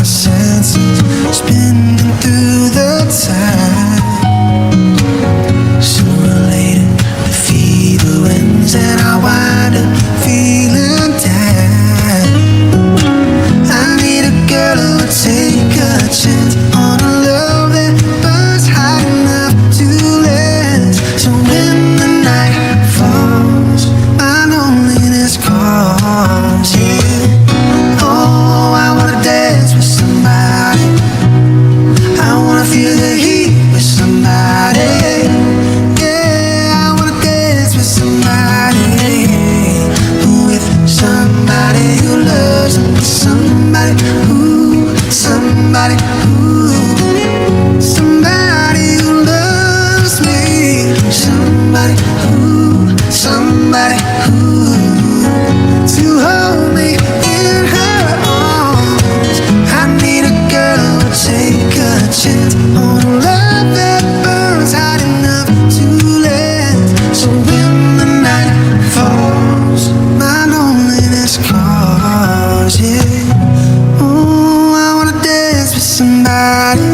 my senses, spinning through the time. Sooner or later, the fever ends and I wind up feeling down. I need a girl who would take a chance on a love that burns hot enough to last. So when the night falls, my loneliness calls. Yeah. Oh, I wanna dance with somebody. I wanna feel the heat with somebody. Yeah, I wanna dance with somebody. With somebody who loves me. Somebody who, somebody who, somebody who loves me. Somebody who, somebody who, to hold me in her arms. I need a girl who will take a chance on a love that burns hot enough to last. So when the night falls, my loneliness calls, yeah. Oh, I wanna dance with somebody.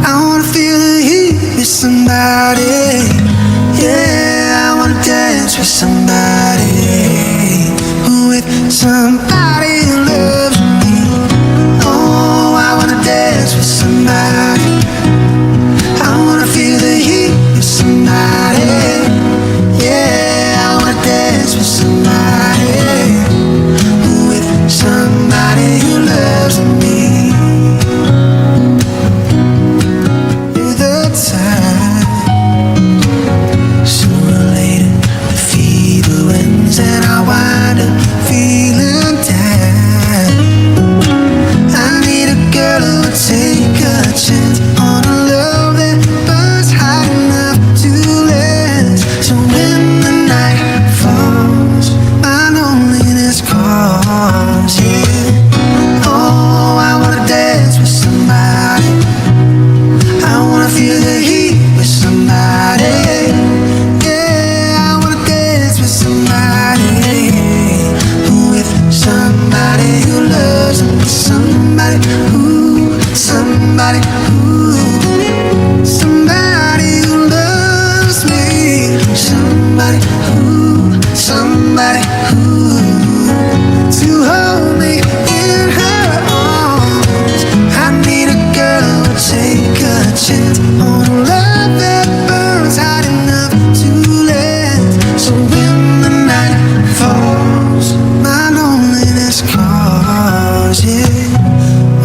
I wanna feel the heat with somebody. Yeah, I wanna dance with somebody. With somebody who loves me. Oh, I wanna dance with somebody. I wanna feel the heat with somebody. Yeah, I wanna dance with somebody. With somebody who loves me. Through the time, sooner or later, the fever ends and I wind up feeling down. I need a girl who would take a chance on a love that burns hot enough to last. So when the night falls, my loneliness calls, yeah. Oh, I wanna dance with somebody. I wanna feel the heat with somebody. Yeah, I wanna dance with somebody. With somebody who loves me. Somebody who, somebody who, somebody who loves me. Somebody who, somebody who, to hold me in her arms. I need a girl who will take a chance on a love that burns hot enough to last. So when the night falls, my loneliness calls, yeah.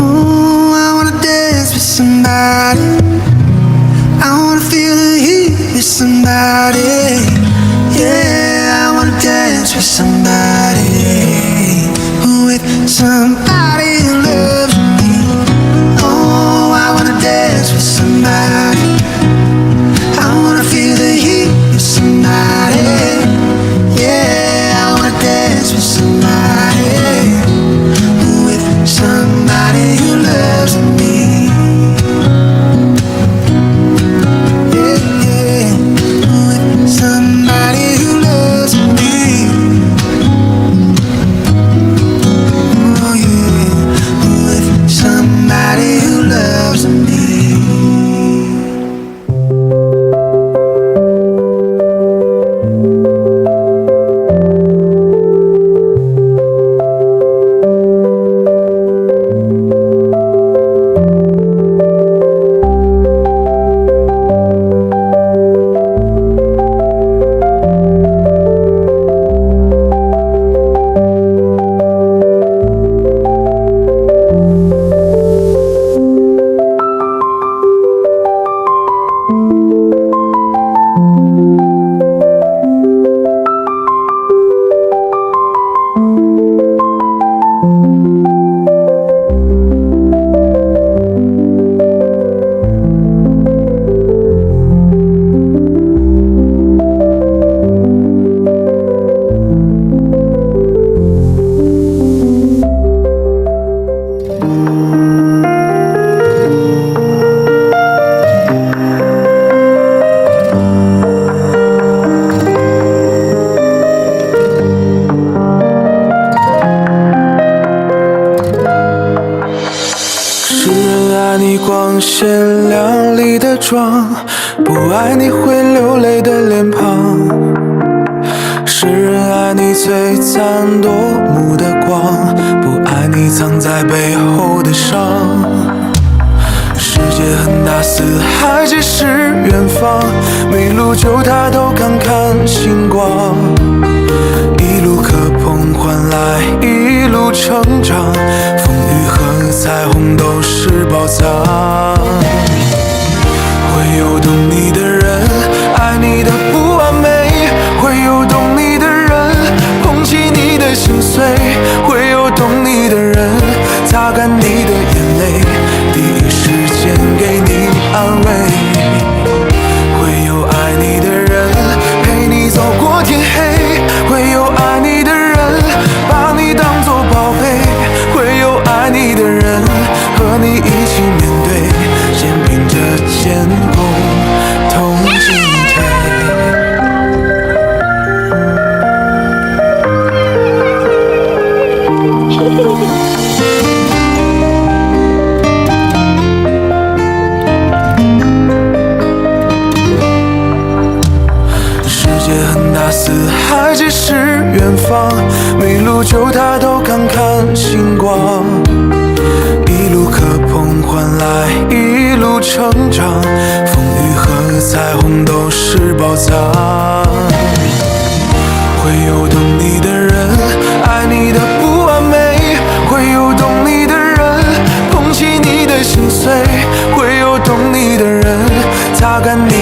Oh, I wanna dance with somebody. I wanna feel the heat with somebody. Yeah, I wanna dance with somebody. With somebody who loves me. Oh, I wanna dance with somebody. I wanna feel the heat with somebody. Yeah, I wanna dance with somebody. With somebody who loves me. Yeah, yeah. With somebody who loves me. Oh yeah. With somebody who loves me. 光鲜亮丽的妆，不爱你会流泪的脸庞。世人爱你璀璨夺目的光，不爱你藏在背后的伤。世界很大，四海皆是远方，迷路就抬头看看星光。一路磕碰换来一路成长，风雨和彩虹都是宝藏。会有懂你的人，爱你的不完美，会有懂你的人，捧起你的心碎，会有懂你的人，擦干你的眼泪，第一时间给你安慰。会有爱你的人，陪你走过天黑，会有爱你的人，把你当作宝贝，会有爱你的人，和你一起面对，肩并着肩共同进退。世界很大，四海皆是远方，迷路就抬头看看星光。一路磕碰换来一路成长，风雨和彩虹都是宝藏。会有懂你的人，爱你的不完美，会有懂你的人，捧起你的心碎，会有懂你的人，擦干你